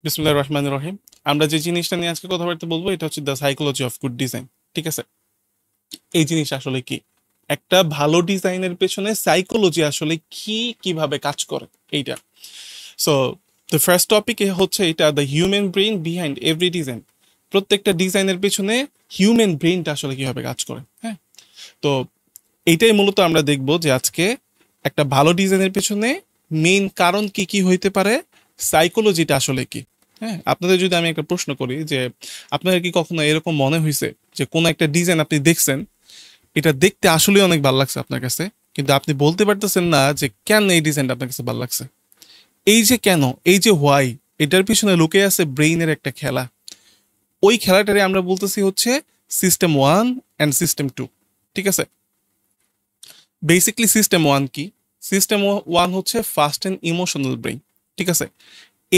বিসমিল্লাহির রহমানির রহিম। আমরা যে জিনিসটা নিয়ে আজকে কথাবার্তা বলবো এটা হচ্ছে the psychology of good design. ঠিক আছে, এই জিনিস আসলে কি, একটা ভালো ডিজাইনের পেছনে সাইকোলজি আসলে কি, কিভাবে কাজ করে এইটা। সো দ্য ফার্স্ট টপিক হচ্ছে এটা, the human brain behind every design. প্রত্যেকটা ডিজাইনের পেছনে হিউম্যান ব্রেইনটা আসলে কিভাবে কাজ করে। হ্যাঁ, তো এইটাই মূলত আমরা দেখব যে আজকে একটা ভালো ডিজাইনের পেছনে মেইন কারণ কি কি হইতে পারে, সাইকোলজিটা আসলে কি। হ্যাঁ, আপনাদের যদি আমি একটা প্রশ্ন করি যে আপনাদের কি কখনো এরকম মনে হয়েছে যে কোনো একটা ডিজাইন আপনি দেখছেন, এটা দেখতে আসলে অনেক ভালো লাগছে আপনার কাছে, কিন্তু আপনি বলতে পারতেছেন না যে কেন এই ডিজাইনটা আপনার কাছে ভালো লাগছে। এই যে কেন, এই যে হোয়াই, এটার পিছনে লুকিয়ে আছে ব্রেইনের একটা খেলা। ওই খেলাটারে আমরা বলতেছি হচ্ছে system one and system two. ঠিক আছে, বেসিকলি সিস্টেম ওয়ান কি? সিস্টেম ওয়ান হচ্ছে ফাস্ট অ্যান্ড ইমোশনাল ব্রেইন। ঠিক আছে,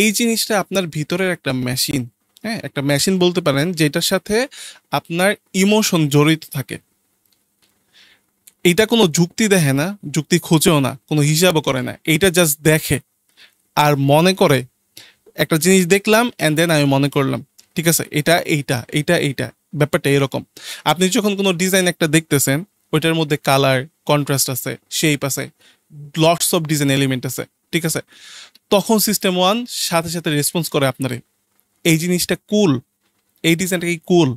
এই জিনিসটা আপনার ভিতরের একটা মেশিন। হ্যাঁ, একটা মেশিন বলতে পারেন যেটার সাথে আপনার ইমোশন জড়িত থাকে। এইটা কোনো যুক্তি দেখে না, যুক্তি খোঁজেও না, কোনো হিসাবও করে না, এইটা জাস্ট দেখে আর মনে করে একটা জিনিস দেখলাম অ্যান্ড দেন আমি মনে করলাম ঠিক আছে এটা এইটা এইটা এইটা, ব্যাপারটা এরকম। আপনি যখন কোনো ডিজাইন একটা দেখতেছেন, ওইটার মধ্যে কালার, কন্ট্রাস্ট আছে, শেপ আছে, লটস অফ ডিজাইন এলিমেন্ট আছে। ঠিক আছে, তখন সিস্টেম ওয়ান সাথে সাথে রেসপন্স করে আপনারে, এই জিনিসটা কুল, এই ডিজাইনটা কি কুল,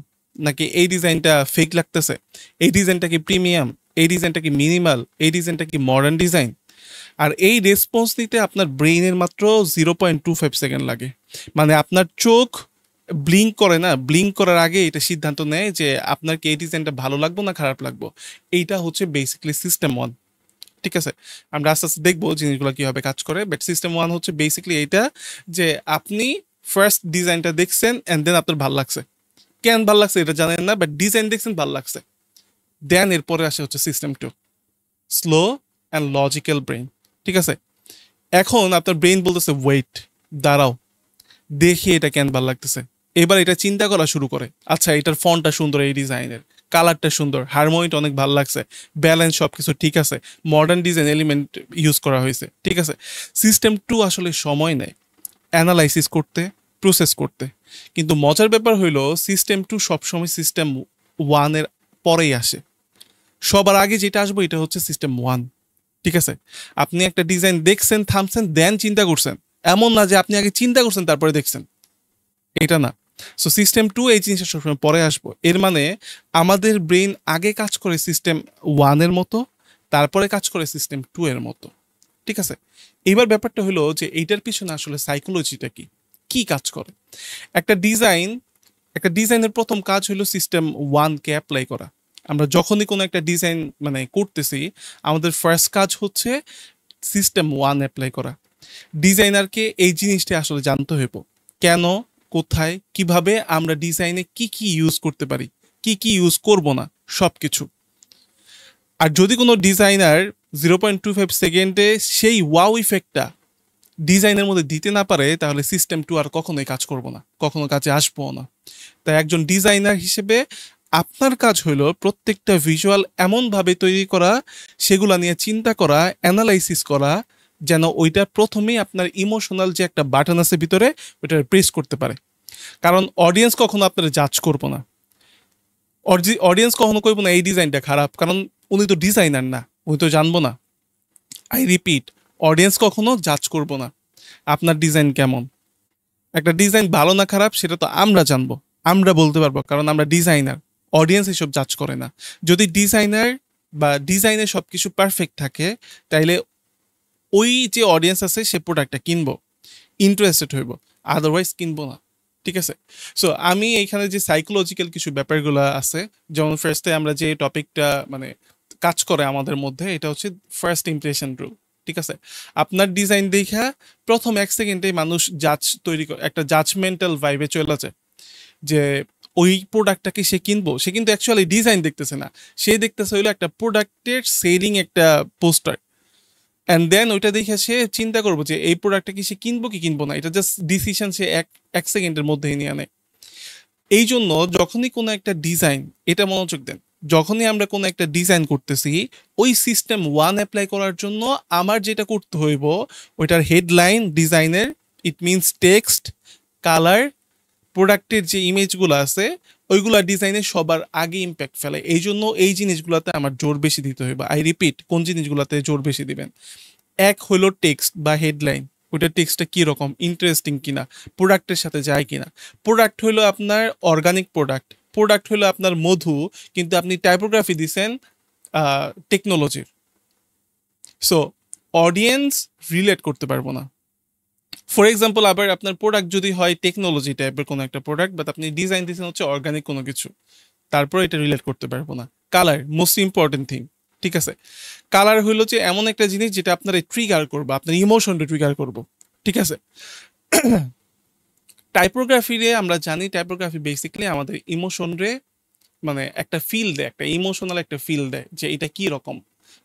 নাকি এই ডিজাইনটা ফেক লাগতেছে, এই ডিজাইনটা কি প্রিমিয়াম, এই ডিজাইনটা কি মিনিমাল, এই ডিজাইনটা কি মডার্ন ডিজাইন। আর এই রেসপন্স নিতে আপনার ব্রেইনের মাত্র 0.25 সেকেন্ড লাগে। মানে আপনার চোখ ব্লিঙ্ক করে না, ব্লিঙ্ক করার আগে এটা সিদ্ধান্ত নেয় যে আপনার কি এই ডিজাইনটা ভালো লাগবো না খারাপ লাগবো। এইটা হচ্ছে বেসিক্যালি সিস্টেম ওয়ান। ঠিক আছে, আমরা আস্তে আস্তে দেখবো জিনিসগুলো কিভাবে কাজ করে, বাট সিস্টেম ওয়ান হচ্ছে বেসিক্যালি এইটা যে আপনি ফার্স্ট ডিজাইনটা দেখছেন অ্যান্ড দেন আপনার ভালো লাগছে, কেন ভালো লাগছে এটা জানেন না, বাট ডিজাইন দেখছেন ভালো লাগছে। দেন এরপরে আসে হচ্ছে system two, slow and logical brain. ঠিক আছে, এখন আপনার ব্রেইন বলতেছে ওয়েট, দাঁড়াও, দেখি এটা কেন ভালো লাগতেছে। এবার এটা চিন্তা করা শুরু করে, আচ্ছা এটার ফন্টটা সুন্দর, এই ডিজাইনের কালারটা সুন্দর, হারমোনিটা অনেক ভালো লাগছে, ব্যালেন্স সব কিছু ঠিক আছে, মডার্ন ডিজাইন এলিমেন্ট ইউজ করা হয়েছে। ঠিক আছে, সিস্টেম টু আসলে সময় নেয় অ্যানালাইসিস করতে, প্রসেস করতে। কিন্তু মজার ব্যাপার হইলো সিস্টেম টু সবসময় সিস্টেম ওয়ানের পরেই আসে। সবার আগে যেটা আসবো এটা হচ্ছে সিস্টেম ওয়ান। ঠিক আছে, আপনি একটা ডিজাইন দেখছেন, থামছেন, দেন চিন্তা করছেন, এমন না যে আপনি আগে চিন্তা করছেন তারপরে দেখছেন, এটা না। সো সিস্টেম টু এই জিনিসটা সবসময় পরে আসবো। এর মানে আমাদের ব্রেইন আগে কাজ করে সিস্টেম ওয়ানের মতো, তারপরে কাজ করে সিস্টেম টু এর মতো। ঠিক আছে, এবার ব্যাপারটা হলো যে এইটার পিছনে আসলে সাইকোলজিটা কি, কি কাজ করে। একটা ডিজাইন, একটা ডিজাইনের প্রথম কাজ হলো সিস্টেম ওয়ানকে অ্যাপ্লাই করা। আমরা যখনই কোনো একটা ডিজাইন মানে করতেছি, আমাদের ফার্স্ট কাজ হচ্ছে সিস্টেম ওয়ান অ্যাপ্লাই করা। ডিজাইনারকে এই জিনিসটা আসলে জানতে হইব, কেন, কোথায়, কিভাবে আমরা ডিজাইনে কি কি ইউজ করতে পারি, কি কি ইউজ করব না, সব কিছু। আর যদি কোনো ডিজাইনার 0.25 সেকেন্ডে সেই ওয়াও ইফেক্টটা ডিজাইনের মধ্যে দিতে না পারে, তাহলে সিস্টেম টু আর কখনোই কাজ করবো না, কখনো কাজে আসবো না। তাই একজন ডিজাইনার হিসেবে আপনার কাজ হলো প্রত্যেকটা ভিজুয়াল এমনভাবে তৈরি করা, সেগুলা নিয়ে চিন্তা করা, অ্যানালাইসিস করা, যেন ওইটা প্রথমেই আপনার ইমোশনাল যে একটা বাটন আছে ভিতরে, ওইটা প্রেস করতে পারে। কারণ অডিয়েন্স কখনো আপনার জাজ করবো না, অডিয়েন্স কখনো কইবো না এই ডিজাইনটা খারাপ, কারণ উনি তো ডিজাইনার না, উনি তো জানবো না। আই রিপিট, অডিয়েন্স কখনো জাজ করবো না আপনার ডিজাইন কেমন। একটা ডিজাইন ভালো না খারাপ সেটা তো আমরা জানবো, আমরা বলতে পারবো, কারণ আমরা ডিজাইনার। অডিয়েন্স এসব জাজ করে না। যদি ডিজাইনার বা ডিজাইনের সব কিছু পারফেক্ট থাকে, তাইলে ওই যে অডিয়েন্স আছে সে প্রোডাক্টটা কিনবো, ইন্টারেস্টেড হইব, আদারওয়াইজ কিনবো না। ঠিক আছে, সো আমি এইখানে যে সাইকোলজিক্যাল কিছু ব্যাপারগুলো আছে, যেমন ফার্স্টে আমরা যে টপিকটা মানে কাজ করে আমাদের মধ্যে, এটা হচ্ছে ফার্স্ট ইমপ্রেশন রুল। ঠিক আছে, আপনার ডিজাইন দেখা প্রথম 1 সেকেন্ডে মানুষ জাজ তৈরি করে, একটা জাজমেন্টাল ভাইবে চলে যায় যে ওই প্রোডাক্টটাকে সে কিনবো। সে কিন্তু অ্যাকচুয়ালি ডিজাইন দেখতেছে না, সে দেখতেছে হইলো একটা প্রোডাক্টের সেলিং একটা পোস্টার, অ্যান্ড দেন ওইটা দেখে সে চিন্তা করবো যে এই প্রোডাক্টটা কি সে কিনবো কি কিনবো না। এটা জাস্ট ডিসিশন সে এক এক সেকেন্ডের মধ্যেই নিয়ে আনে। এই জন্য যখনই কোনো একটা ডিজাইন, এটা মনোযোগ দেন, যখনই আমরা কোনো একটা ডিজাইন করতেছি, ওই সিস্টেম ওয়ান অ্যাপ্লাই করার জন্য আমার যেটা করতে হইব, ওইটার হেডলাইন ডিজাইনের, ইট মিনস টেক্সট, কালার প্রোডাক্টের যে ইমেজগুলো আছে ওইগুলা ডিজাইনে সবার আগে ইম্প্যাক্ট ফেলে, এই জন্য এই জিনিসগুলোতে আমার জোর বেশি দিতে হবে। আই রিপিট, কোন জিনিসগুলোতে জোর বেশি দিবেন? এক হলো টেক্সট বা হেডলাইন, ওইটা টেক্সটটা কীরকম, ইন্টারেস্টিং কিনা, প্রোডাক্টের সাথে যায় কিনা। প্রোডাক্ট হলো আপনার অর্গানিক প্রোডাক্ট, প্রোডাক্ট হলো আপনার মধু, কিন্তু আপনি টাইপোগ্রাফি দিছেন টেকনোলজির। সো অডিয়েন্স রিলেট করতে পারবো না। ফর এক্সাম্পল, আবার আপনার প্রোডাক্ট যদি হয় টেকনোলজি টাইপের কোনো একটা প্রোডাক্ট, বাট আপনি ডিজাইন দিচ্ছেন হচ্ছে অর্গানিক কোনো কিছু, তারপর এটা রিলেট করতে পারবো না। কালার মোস্ট ইম্পর্টেন্ট থিং, ঠিক আছে? কালার হইলো যে এমন একটা জিনিস যেটা আপনার ট্রিগার করবো, আপনার ইমোশনটা ট্রিগার করবো, ঠিক আছে? টাইপোগ্রাফিরে আমরা জানি টাইপোগ্রাফি বেসিক্যালি আমাদের ইমোশন রে মানে একটা ফিল দেয়, একটা ইমোশনাল একটা ফিল দেয় যে এটা কি রকম।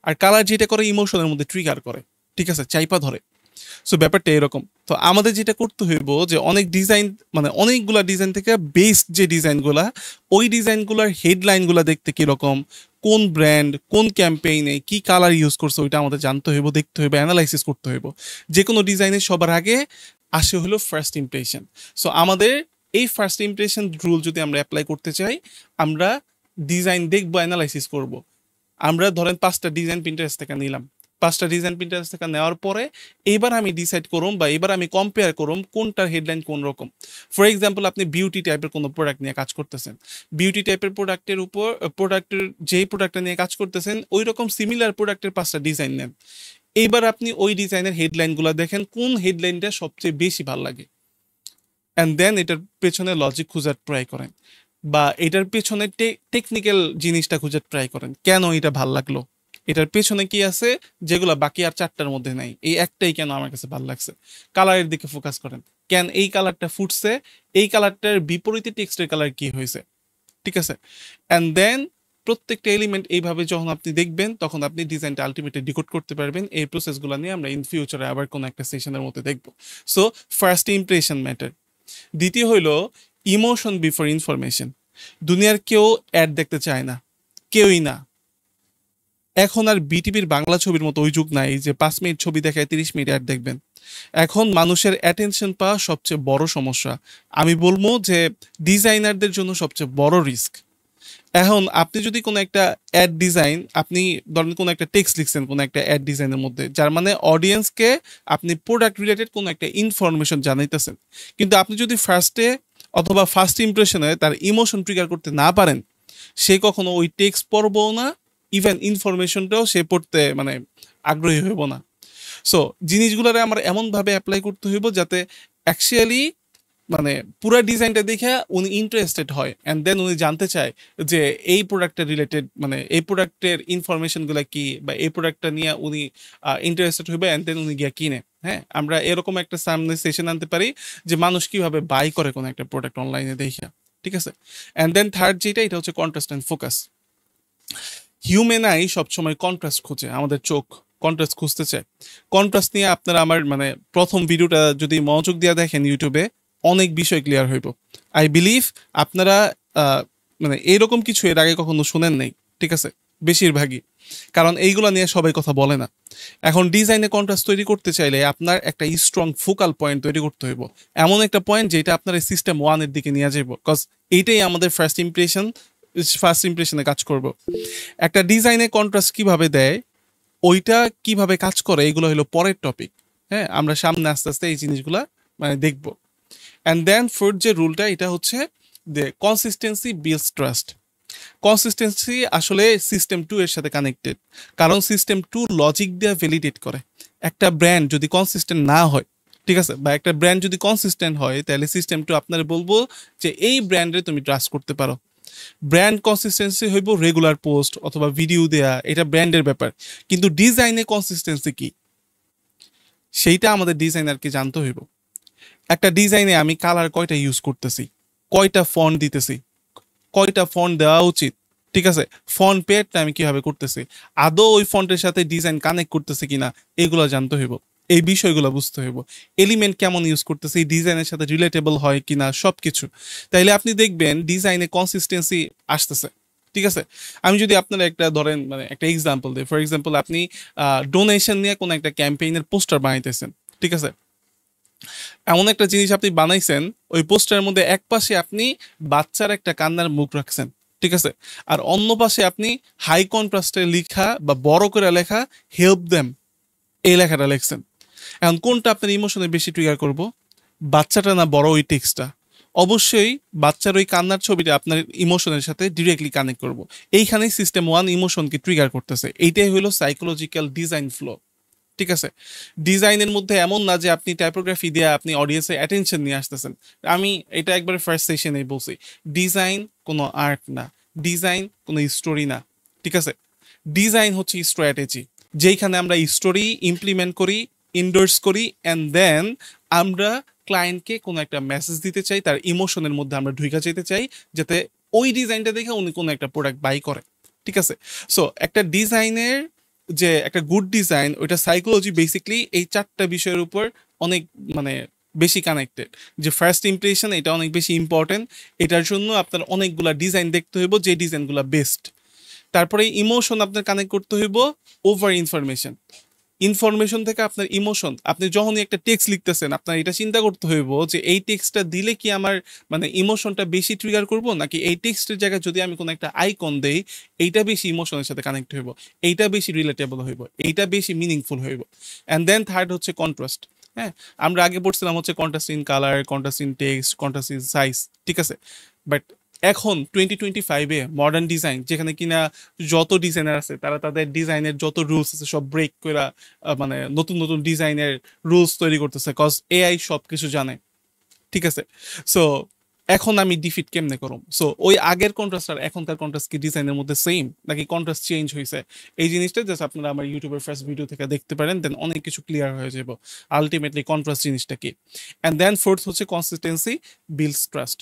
আর কালার যেটা করে ইমোশনের মধ্যে ট্রিগার করে, ঠিক আছে, চাইপা ধরে। সো ব্যাপারটা এরকম। তো আমাদের যেটা করতে হইব যে অনেক ডিজাইন মানে অনেকগুলা ডিজাইন থেকে বেস্ট যে ডিজাইনগুলা, ওই ডিজাইনগুলার হেডলাইনগুলা দেখতে কিরকম, কোন ব্র্যান্ড কোন ক্যাম্পেইনে কি কালার ইউজ করছে ওইটা আমাদের জানতে হইব, দেখতে হইব, অ্যানালাইসিস করতে হইব। যে কোনো ডিজাইনের সবার আগে আসে হলো ফার্স্ট ইমপ্রেশন। সো আমাদের এই ফার্স্ট ইমপ্রেশন রুল যদি আমরা অ্যাপ্লাই করতে চাই, আমরা ডিজাইন দেখবো, অ্যানালাইসিস করব। আমরা ধরেন 5টা ডিজাইন প্রিন্টারেস্ট থেকে নিলাম, 5টা ডিজাইন প্রিন্টারেস্ট থেকে নেওয়ার পরে এবার আমি ডিসাইড করুম বা এবার আমি কম্পেয়ার করুম কোনটার হেডলাইন কোন রকম। ফর এক্সাম্পল, আপনি বিউটি টাইপের কোনো প্রোডাক্ট নিয়ে কাজ করতেছেন, বিউটি টাইপের প্রোডাক্টের উপর প্রোডাক্টের যেই প্রোডাক্টটা নিয়ে কাজ করতেছেন ওই রকম সিমিলার প্রোডাক্টের 5টা ডিজাইন নেন। এইবার আপনি ওই ডিজাইনের হেডলাইনগুলো দেখেন কোন হেডলাইনটা সবচেয়ে বেশি ভালো লাগে, অ্যান্ড দেন এটার পেছনে লজিক খোঁজার ট্রাই করেন, বা এটার পেছনে টেকনিক্যাল জিনিসটা খোঁজার ট্রাই করেন, কেন এটা ভাল লাগলো, এটার পেছনে কি আছে যেগুলো বাকি আর 4টার মধ্যে নাই, এই একটাই কেন আমার কাছে ভালো লাগছে। কালারের দিকে ফোকাস করেন, কেন এই কালারটা ফুটছে, এই কালারটার বিপরীতে টেক্সটের কালার কি হয়েছে, ঠিক আছে? অ্যান্ড দেন প্রত্যেকটা এলিমেন্ট এইভাবে যখন আপনি দেখবেন তখন আপনি ডিজাইনটা আলটিমেটলি ডিকোড করতে পারবেন। এই প্রসেসগুলো নিয়ে আমরা ইন ফিউচারে আবার কোনো একটা সেশনের মধ্যে দেখবো। So first impression matter. দ্বিতীয় হইল ইমোশন বিফোর ইনফরমেশন। দুনিয়ার কেউ অ্যাড দেখতে চায় না, কেউই না। এখন আর বিটিভির বাংলা ছবির মতো ওই যুগ নাই যে 5 মিনিট ছবি দেখায় 30 মিনিট অ্যাড দেখবেন। এখন মানুষের অ্যাটেনশন পাওয়া সবচেয়ে বড় সমস্যা, আমি বলবো যে ডিজাইনারদের জন্য সবচেয়ে বড় রিস্ক। এখন আপনি যদি কোনো একটা অ্যাড ডিজাইন, আপনি ধরেন কোনো একটা টেক্সট লিখছেন কোনো একটা অ্যাড ডিজাইনের মধ্যে, যার মানে অডিয়েন্সকে আপনি প্রোডাক্ট রিলেটেড কোনো একটা ইনফরমেশন জানাইতেছেন, কিন্তু আপনি যদি ফার্স্টে অথবা ফার্স্ট ইমপ্রেশনে তার ইমোশন ট্রিগার করতে না পারেন, সে কখনো ওই টেক্সট পড়বো না, ইভেন ইনফরমেশনটাও সে পড়তে মানে আগ্রহী হইব না। সো জিনিসগুলোরে আমার এমনভাবে অ্যাপ্লাই করতে হইব যাতে অ্যাকচুয়ালি মানে পুরো ডিজাইনটা দেখে উনি ইন্টারেস্টেড হয়, অ্যান্ড দেন উনি জানতে চায় যে এই প্রোডাক্টের রিলেটেড মানে এই প্রোডাক্টের ইনফরমেশনগুলো কি, বা এই প্রোডাক্টটা নিয়ে উনি ইন্টারেস্টেড হইবে, অ্যান্ড দেন উনি গিয়ে কিনে। হ্যাঁ, আমরা এরকম একটা সামনে সেশন আনতে পারি যে মানুষ কিভাবে বাই করে কোনো একটা প্রোডাক্ট অনলাইনে দেখে, ঠিক আছে? অ্যান্ড দেন থার্ড যেটা, এটা হচ্ছে contrast and focus. Human I সবসময় কন্ট্রাস্ট খোঁজে, আমাদের চোখ কন্ট্রাস্ট খুঁজতে চায়। কন্ট্রাস্ট নিয়ে আপনারা আমার মানে প্রথম ভিডিওটা যদি মনোযোগ দিয়ে দেখেন ইউটিউবে, অনেক বিষয় ক্লিয়ার হইব। আই বিলিভ আপনারা মানে এইরকম কিছু এর আগে কখনো শুনেন নাই, ঠিক আছে, বেশিরভাগই, কারণ এইগুলো নিয়ে সবাই কথা বলে না। এখন ডিজাইনে কন্ট্রাস্ট তৈরি করতে চাইলে আপনার একটা স্ট্রং ফোকাল পয়েন্ট তৈরি করতে হইব, এমন একটা পয়েন্ট যেটা আপনার সিস্টেম 1-এর দিকে নিয়ে যাইব, বিকজ এইটাই আমাদের ফার্স্ট ইমপ্রেশনে কাজ করব। একটা ডিজাইনে কন্ট্রাস্ট কিভাবে দেয়, ওইটা কিভাবে কাজ করে, এগুলো হলো পরের টপিক। হ্যাঁ, আমরা সামনে আস্তে আস্তে এই জিনিসগুলা মানে দেখবো। অ্যান্ড দেন ফোর্থ যে রুলটা, এটা হচ্ছে যে কনসিস্টেন্সি বিল্ডস ট্রাস্ট। কনসিস্টেন্সি আসলে সিস্টেম 2 এর সাথে কানেক্টেড, কারণ সিস্টেম 2 লজিক দিয়ে ভ্যালিডেট করে। একটা ব্র্যান্ড যদি কনসিস্টেন্ট না হয়, ঠিক আছে, বা একটা ব্র্যান্ড যদি কনসিস্টেন্ট হয়, তাহলে সিস্টেম 2 আপনার বলবো যে এই ব্র্যান্ডে তুমি ট্রাস্ট করতে পারো। ব্র্যান্ড কনসিস্টেন্সি হইব রেগুলার পোস্ট অথবা ভিডিও দেয়া, এটা ব্র্যান্ডের ব্যাপার, কিন্তু ডিজাইনে কনসিস্টেন্সি কি সেইটা আমাদের ডিজাইনারকে জানতে হইব। একটা ডিজাইনে আমি কালার কয়টা ইউজ করতেছি, কয়টা ফন্ট দিতেছি, কয়টা ফন্ট দেওয়া উচিত, ঠিক আছে, ফন্ট পেয়ারটা আমি কিভাবে করতেছি, আদৌ ওই ফন্টের সাথে ডিজাইন কানেক্ট করতেছে কিনা, এগুলো জানতে হইব, এই বিষয়গুলো বুঝতে হইব। এলিমেন্ট কেমন ইউজ করতেছে, এই ডিজাইনের সাথে রিলেটেবল হয় কিনা, সবকিছু। তাইলে আপনি দেখবেন ডিজাইনে কনসিস্টেন্সি আসতেছে, ঠিক আছে। আমি যদি আপনারা একটা ধরেন মানে একটা এক্সাম্পল দিই, ফর এক্সাম্পল আপনি ডোনেশন নিয়ে কোনো একটা ক্যাম্পেইনের পোস্টার বানাইতেছেন, ঠিক আছে। এমন একটা জিনিস আপনি বানাইছেন, ওই পোস্টারের মধ্যে এক পাশে আপনি বাচ্চার একটা কান্নার মুখ রাখছেন, ঠিক আছে, আর অন্য পাশে আপনি হাই কন্ট্রাস্টে লেখা বা বড় করে লেখা হেল্প দেম, এই লেখাটা লিখছেন। এখন কোনটা আপনার ইমোশনে বেশি ট্রিগার করব, বাচ্চাটা না বড় ওই টেক্সটটা? অবশ্যই বাচ্চার ওই কান্নার ছবিটা আপনার ইমোশনের সাথে ডিরেক্টলি কানেক্ট করব। এইখানেই সিস্টেম ওয়ান ইমোশনকে ট্রিগার করতেছে। এইটাই হলো সাইকোলজিক্যাল ডিজাইন ফ্লো, ঠিক আছে। ডিজাইনের মধ্যে এমন না যে আপনি টাইপোগ্রাফি দিয়ে আপনি অডিয়েন্সের অ্যাটেনশন নিয়ে আসতেছেন। আমি এটা একবারে ফার্স্ট সেশনে বলছি, ডিজাইন কোনো আর্ট না, ডিজাইন কোনো স্টোরি না, ঠিক আছে। ডিজাইন হচ্ছে স্ট্র্যাটেজি, যেইখানে আমরা স্টোরি ইমপ্লিমেন্ট করি, ইন্ডোর্স করি, অ্যান্ড দেন আমরা ক্লায়েন্টকে কোনো একটা মেসেজ দিতে চাই, তার ইমোশনের মধ্যে আমরা ঢুকা যেতে চাই, যাতে ওই ডিজাইনটা দেখে উনি কোনো একটা প্রোডাক্ট বাই করে, ঠিক আছে। সো একটা ডিজাইনের যে একটা গুড ডিজাইন, ওইটা সাইকোলজি বেসিকলি এই চারটা বিষয়ের উপর অনেক মানে বেশি কানেক্টেড। যে ফার্স্ট ইমপ্রেশন, এটা অনেক বেশি ইম্পর্টেন্ট। এটার জন্য আপনার অনেকগুলা ডিজাইন দেখতে হইব, যে ডিজাইনগুলো বেস্ট। তারপরে ইমোশন আপনার কানেক্ট করতে হইব ওভার ইনফরমেশন। ইনফরমেশন থেকে আপনার ইমোশন, আপনি যখনই একটা টেক্সট লিখতেছেন, আপনার এটা চিন্তা করতে হইব যে এই টেক্সটটা দিলে কি আমার মানে ইমোশনটা বেশি ট্রিগার করব, নাকি এই টেক্সটের জায়গায় যদি আমি কোনো একটা আইকন দেই, এইটা বেশি ইমোশনের সাথে কানেক্ট হইব, এইটা বেশি রিলেটেবল হইব, এইটা বেশি মিনিংফুল হইব। অ্যান্ড দেন থার্ড হচ্ছে কন্ট্রাস্ট। হ্যাঁ, আমরা আগে পড়ছিলাম হচ্ছে contrast in colour, contrast in text, contrast in size, ঠিক আছে। বাট এখন 2025-এ মডার্ন ডিজাইন, যেখানে কিনা যত ডিজাইনার আছে তারা তাদের ডিজাইনের যত রুলস আছে সব ব্রেক করে মানে নতুন নতুন ডিজাইনের রুলস তৈরি করতেছে, কজ এআই সব কিছু জানে, ঠিক আছে। সো এখন আমি ডিফিট কেমনে করব? সো ওই আগের কন্ট্রাস্ট আর এখনকার কন্ট্রাস্ট কি ডিজাইনের মধ্যে সেম, নাকি কন্ট্রাস্ট চেঞ্জ হয়েছে? এই জিনিসটা জাস্ট আপনারা আমার ইউটিউবের ফার্স্ট ভিডিও থেকে দেখতে পারেন, দেন অনেক কিছু ক্লিয়ার হয়ে যাব আলটিমেটলি কন্ট্রাস্ট জিনিসটা কি। অ্যান্ড দেন ফোর্থ হচ্ছে কনসিস্টেন্সি বিল্ডস ট্রাস্ট।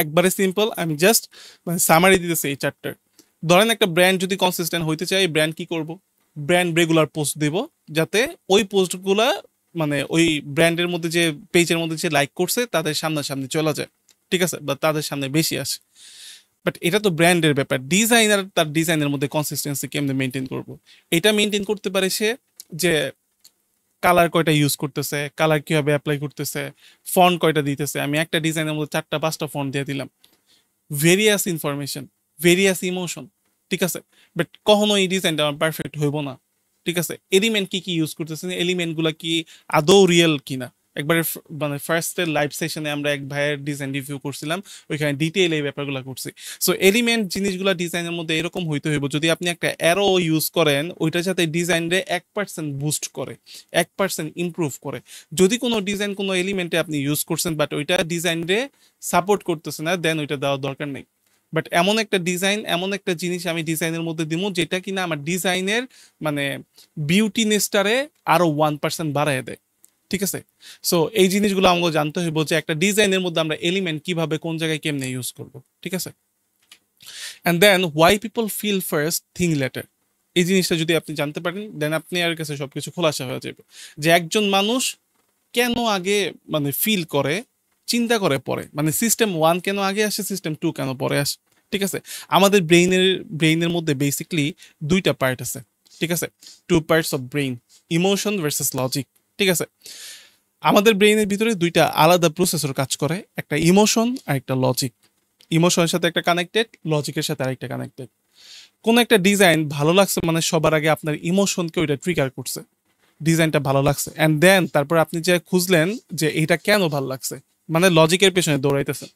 একবারে সিম্পল, আমি জাস্ট মানে সামারি দিতেছি এই চারটার। ধরেন একটা ব্র্যান্ড যদি কনসিস্টেন্ট হইতে চায়, ব্র্যান্ড কি করব? ব্র্যান্ড রেগুলার পোস্ট দেব, যাতে ওই পোস্টগুলা মানে ওই ব্র্যান্ডের মধ্যে যে পেজের মধ্যে যে লাইক করছে তাদের সামনাসামনি চলে যায়, ঠিক আছে, বা তাদের সামনে বেশি আসে। বাট এটা তো ব্র্যান্ডের ব্যাপার। ডিজাইনার তার ডিজাইনের মধ্যে কনসিস্টেন্সি কেমনে মেনটেন করব? এটা মেনটেন করতে পারে সে যে কালার কয়টা ইউজ করতেছে, কালার কিভাবে অ্যাপ্লাই করতেছে, ফন্ট কয়টা দিতেছে। আমি একটা ডিজাইনের মধ্যে 4টা 5টা ফন্ট দিয়ে দিলাম, ভেরিয়াস ইনফরমেশন, ভেরিয়াস ইমোশন, ঠিক আছে। বাট কখনো এই ডিজাইনটা আমার পারফেক্ট হইব না, ঠিক আছে। এলিমেন্ট কি কি ইউজ করতেছেন, এলিমেন্ট গুলা কি আদৌ রিয়েল কিনা। একবারে মানে ফার্স্টের লাইভ সেশনে আমরা এক ভাইয়ের ডিজাইন রিভিউ করছিলাম, ওইখানে ডিটেইল এই ব্যাপারগুলো করছি। সো এলিমেন্ট জিনিসগুলা ডিজাইনের মধ্যে এরকম হইতে হইব, যদি আপনি একটা অ্যারো ইউজ করেন, ওইটা যাতে ডিজাইনরে 1% বুস্ট করে, 1% ইমপ্রুভ করে। যদি কোনো ডিজাইন কোনো এলিমেন্টে আপনি ইউজ করছেন বাট ওইটা ডিজাইনরে সাপোর্ট করতেছে না, দেন ওইটা দেওয়ার দরকার নেই। বাট এমন একটা ডিজাইন, এমন একটা জিনিস আমি ডিজাইনের মধ্যে দিব যেটা কিনা আমার ডিজাইনের মানে বিউটিনেসটারে আরো 1% বাড়ায় দেয়, ঠিক আছে। সো এই জিনিসগুলো আমাকে জানতে হইব যে একটা ডিজাইনের মধ্যে আমরা এলিমেন্ট কিভাবে কোন জায়গায় কেমনে ইউজ করব, ঠিক আছে। And then why people feel first think later. এই জিনিসটা যদি আপনি জানতে পারেন, দেন আপনি আর কাছে সবকিছু খোলাসা হয়ে যাবে, যে একজন মানুষ কেন আগে মানে ফিল করে, চিন্তা করে পরে, মানে সিস্টেম ওয়ান কেন আগে আসে, সিস্টেম টু কেন পরে আসে, ঠিক আছে। আমাদের ব্রেইনের মধ্যে বেসিকলি দুইটা পার্ট আছে, ঠিক আছে, two parts of brain, emotion versus logic, ঠিক আছে। আমাদের ব্রেইনের ভিতরে দুইটা আলাদা প্রসেসর কাজ করে, একটা ইমোশন আর একটা লজিক। ইমোশনের সাথে একটা কানেক্টেড, লজিকের সাথে আরেকটা কানেক্টেড। কোন একটা ডিজাইন ভালো লাগছে মানে সবার আগে আপনার ইমোশনকে ওইটা ট্রিগার করছে, ডিজাইনটা ভালো লাগছে, অ্যান্ড দেন তারপর আপনি যে খুঁজলেন যে এটা কেন ভালো লাগছে, মানে লজিকের পেছনে দৌড়াইতেছেন।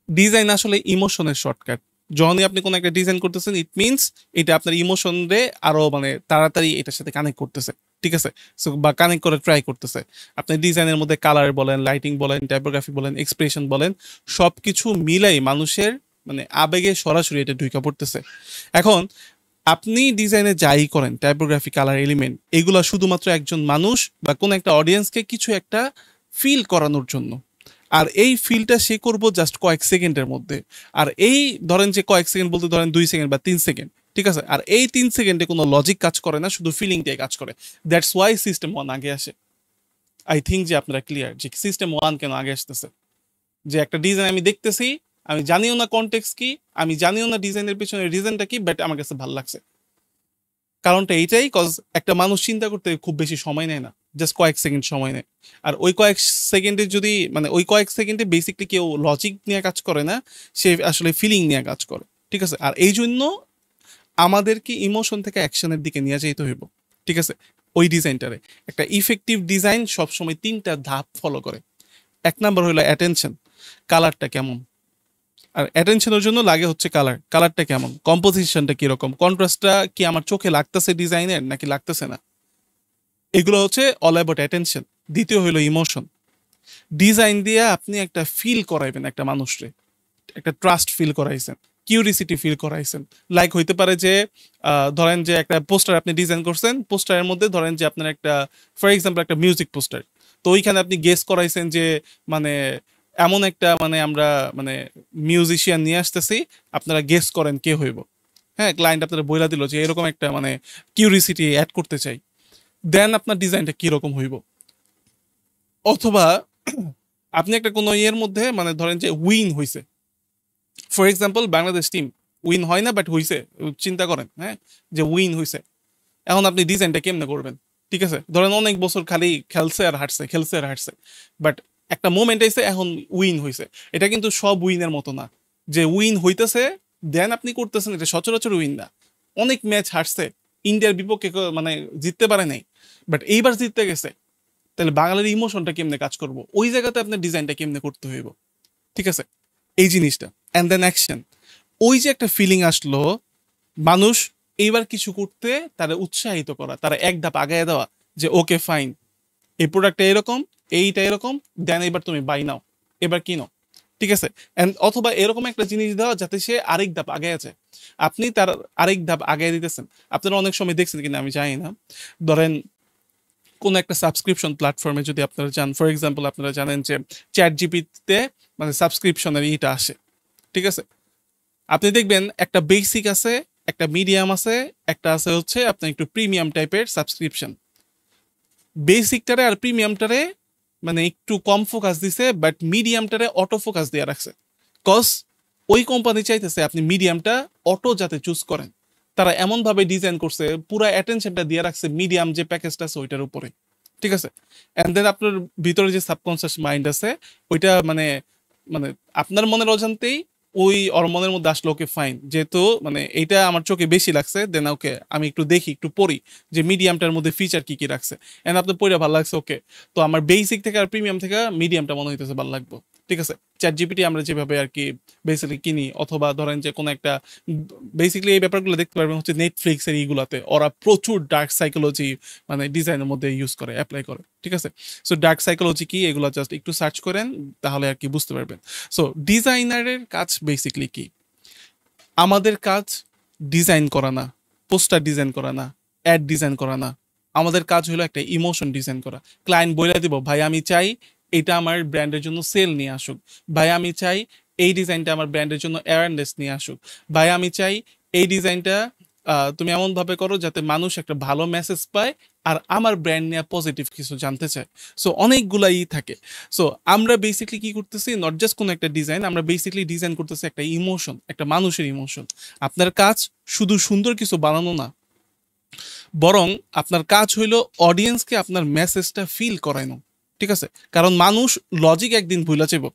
ডিজাইন আসলে ইমোশনের শর্টকাট। যখনই আপনি কোনো একটা ডিজাইন করতেছেন, ইট মিনস এটা আপনার ইমোশন রে আরো মানে তাড়াতাড়ি এটার সাথে কানেক্ট করতেছে, ঠিক আছে। সো বা কানেক্ট করে ট্রাই করতেছে। আপনি ডিজাইনের মধ্যে কালার বলেন, লাইটিং বলেন, টাইপোগ্রাফি বলেন, এক্সপ্রেশন বলেন, সবকিছু মিলাই মানুষের মানে আবেগে সরাসরি এটা ঢুকে পড়তেছে। এখন আপনি ডিজাইনে যাই করেন, টাইপোগ্রাফি, কালার, এলিমেন্ট, এগুলা শুধুমাত্র একজন মানুষ বা কোন একটা অডিয়েন্সকে কিছু একটা ফিল করানোর জন্য। আর এই ফিলটা সে করবো জাস্ট কয়েক সেকেন্ডের মধ্যে। আর এই ধরেন যে কয়েক সেকেন্ড বলতে ধরেন 2 সেকেন্ড বা 3 সেকেন্ড, ঠিক আছে। আর এই 3 সেকেন্ডে কোনো লজিক কাজ করে না, শুধু ফিলিংটাই কাজ করে। দ্যাটস ওয়াই সিস্টেম ওয়ান আগে আসে। আই থিঙ্ক যে আপনারা ক্লিয়ার যে সিস্টেম ওয়ান কেন আগে আসতেছে। যে একটা ডিজাইন আমি দেখতেছি, আমি জানিও না কনটেক্সট কি, আমি জানিও না ডিজাইনের পিছনে রিজনটা কি, বাট আমার কাছে ভালো লাগছে। কারণটা এইটাই, কজ একটা মানুষ চিন্তা করতে খুব বেশি সময় নেয় না। জাস্ট কয়েক সেকেন্ড সময় নেয়। আর ওই কয়েক সেকেন্ডে যদি মানে ওই কয়েক সেকেন্ডে বেসিকলি কেউ লজিক নিয়ে কাজ করে না, সে আসলে ফিলিং নিয়ে কাজ করে। ঠিক আছে, আর এই জন্য আমাদেরকে ইমোশন থেকে অ্যাকশনের দিকে নিয়ে যেতে হইব। ঠিক আছে, ওই ডিজাইনটারে একটা ইফেক্টিভ ডিজাইন সবসময় 3টা ধাপ ফলো করে। 1 নাম্বার হলো অ্যাটেনশন, কালারটা কেমন। আর অ্যাটেনশনের জন্য লাগে হচ্ছে কালারটা কেমন, কম্পোজিশনটা কিরকম, কন্ট্রাস্টটা কি আমার চোখে লাগতেছে ডিজাইনের নাকি লাগতেছে না, এগুলো হচ্ছে অল অ্যাবাউট অ্যাটেনশন। দ্বিতীয় হলো ইমোশন। ডিজাইন দিয়ে আপনি একটা ফিল করাইবেন একটা মানুষরে, একটা ট্রাস্ট ফিল করাইছেন, কিউরিসিটি ফিল করাইছেন। লাইক হইতে পারে যে ধরেন যে একটা পোস্টার আপনি ডিজাইন করছেন, পোস্টারের মধ্যে ধরেন যে আপনার একটা ফর এক্সাম্পল একটা মিউজিক পোস্টার, তো ওইখানে আপনি গেস করাইছেন যে মানে এমন একটা মানে আমরা মানে মিউজিশিয়ান নিয়ে আসতেছি, আপনারা গেস করেন কে হইব। হ্যাঁ, ক্লায়েন্ট আপনারা বইলা দিল যে এরকম একটা মানে কিউরিসিটি অ্যাড করতে চাই, দেন আপনার ডিজাইনটা কিরকম হইব। অথবা আপনি একটা কোনো ইয়ের মধ্যে মানে ধরেন যে উইন হইছে, for example Bangladesh team win হয় না বাট হইছে, চিন্তা করেন হ্যাঁ যে উইন হইছে, এখন আপনি ডিজাইনটা কেমনে করবেন। ঠিক আছে, ধরেন অনেক বছর খালি খেলছে আর হারছে, খেলছে আর হারছে, বাট একটা মোমেন্ট আইছে এখন উইন হইছে। এটা কিন্তু সব উইনের মতো না যে উইন হইতেছে দেন আপনি করতেছেন, এটা সচরাচর উইন না। অনেক ম্যাচ হারছে, ইন্ডিয়ার বিপক্ষে মানে জিততে পারে নাই, বাট এইবার জিততে গেছে। তাহলে বাঙালির ইমোশনটা কেমনে কাজ করবো, ওই জায়গাতে আপনার ডিজাইনটা কেমনে করতে হইব। ঠিক আছে, এই জিনিসটা অ্যান্ড দেন অ্যাকশন। ওই যে একটা ফিলিং আসলো, মানুষ এইবার কিছু করতে তারা উৎসাহিত করা, তারা এক ধাপ আগায় দেওয়া যে ওকে ফাইন, এই প্রোডাক্টটা এরকম, এইটা এরকম, দেন এবার তুমি বাই নাও, এবার কিনো। ঠিক আছে, অথবা এরকম একটা জিনিস দেওয়া যাতে সে আরেক ধাপ আগে আছে, আপনি তার আরেক ধাপ আগে দিতেছেন। আপনারা অনেক সময় দেখছেন কিনা আমি জানি না, ধরেন কোনো একটা সাবস্ক্রিপশন প্ল্যাটফর্মে যদি আপনারা যান, ফর এক্সাম্পল আপনারা জানেন যে চ্যাট জিপিতে মানে সাবস্ক্রিপশনের ইটা আসে। ঠিক আছে, আপনি দেখবেন একটা বেসিক আছে, একটা মিডিয়াম আছে, একটা আছে হচ্ছে আপনার একটু প্রিমিয়াম টাইপের সাবস্ক্রিপশন। বেসিকটারে আর প্রিমিয়ামটারে মানে একটু কম ফোকাস দিছে, বাট মিডিয়ামটারে অটো ফোকাস দিয়ে রাখছে। কজ ওই কোম্পানি চাইতেছে আপনি মিডিয়ামটা অটো যাতে চুজ করেন, তারা এমনভাবে ডিজাইন করছে, পুরো অ্যাটেনশনটা দিয়ে রাখছে মিডিয়াম যে প্যাকেজটা আছে ওইটার উপরে। ঠিক আছে, অ্যান্ড দেন আপনার ভিতরে যে সাবকনসিয়াস মাইন্ড আছে ওইটা মানে মানে আপনার মনের অজান্তেই ওই ওর মনের মধ্যে আসলো ওকে ফাইন, যেহেতু মানে এইটা আমার চোখে বেশি লাগছে, দেন ওকে আমি একটু দেখি একটু পড়ি যে মিডিয়ামটার মধ্যে ফিচার কি কি রাখছে, এন্ড আপনার পড়ে ভালো লাগছে ওকে, তো আমার বেসিক থেকে আর প্রিমিয়াম থেকে মিডিয়ামটা মনে হইতেছে ভালো লাগবে। ঠিক আছে, চ্যাট জিপিটি আমরা যেভাবে আর কি বেসিক্যালি কিনি, অথবা ধরেন যে কোনো একটা বেসিক্যালি এই ব্যাপারগুলো দেখতে পারবেন হচ্ছে নেটফ্লিক্স এর ইগুলাতে, ওরা প্রচুর ডার্ক সাইকোলজি মানে ডিজাইনের মধ্যে ইউজ করে, অ্যাপ্লাই করে। ঠিক আছে, সো ডার্ক সাইকোলজি কি এগুলো জাস্ট একটু সার্চ করেন, তাহলে আর কি বুঝতে পারবেন। সো ডিজাইনারের কাজ বেসিক্যালি কি, আমাদের কাজ ডিজাইন করা না, পোস্টার ডিজাইন করা না, অ্যাড ডিজাইন করা না, আমাদের কাজ হলো একটা ইমোশন ডিজাইন করা। ক্লায়েন্ট বলে দিব ভাই আমি চাই এটা আমার ব্র্যান্ডের জন্য সেল নিয়ে আসুক, ভাই আমি চাই এই ডিজাইনটা আমার ব্র্যান্ডের জন্য অ্যাওয়ারনেস নিয়ে আসুক, ভাই আমি চাই এই ডিজাইনটা তুমি এমনভাবে করো যাতে মানুষ একটা ভালো মেসেজ পায় আর আমার ব্র্যান্ড নিয়ে পজিটিভ কিছু জানতে চায়। সো অনেকগুলাই থাকে। সো আমরা বেসিকলি কি করতেছি, নট জাস্ট কোনো একটা ডিজাইন, আমরা বেসিকলি ডিজাইন করতেছি একটা ইমোশন, একটা মানুষের ইমোশন। আপনার কাজ শুধু সুন্দর কিছু বানানো না, বরং আপনার কাজ হইলো অডিয়েন্সকে আপনার মেসেজটা ফিল করানো। ঠিক আছে, কারণ মানুষ লজিক একদিন ভুলে যাব,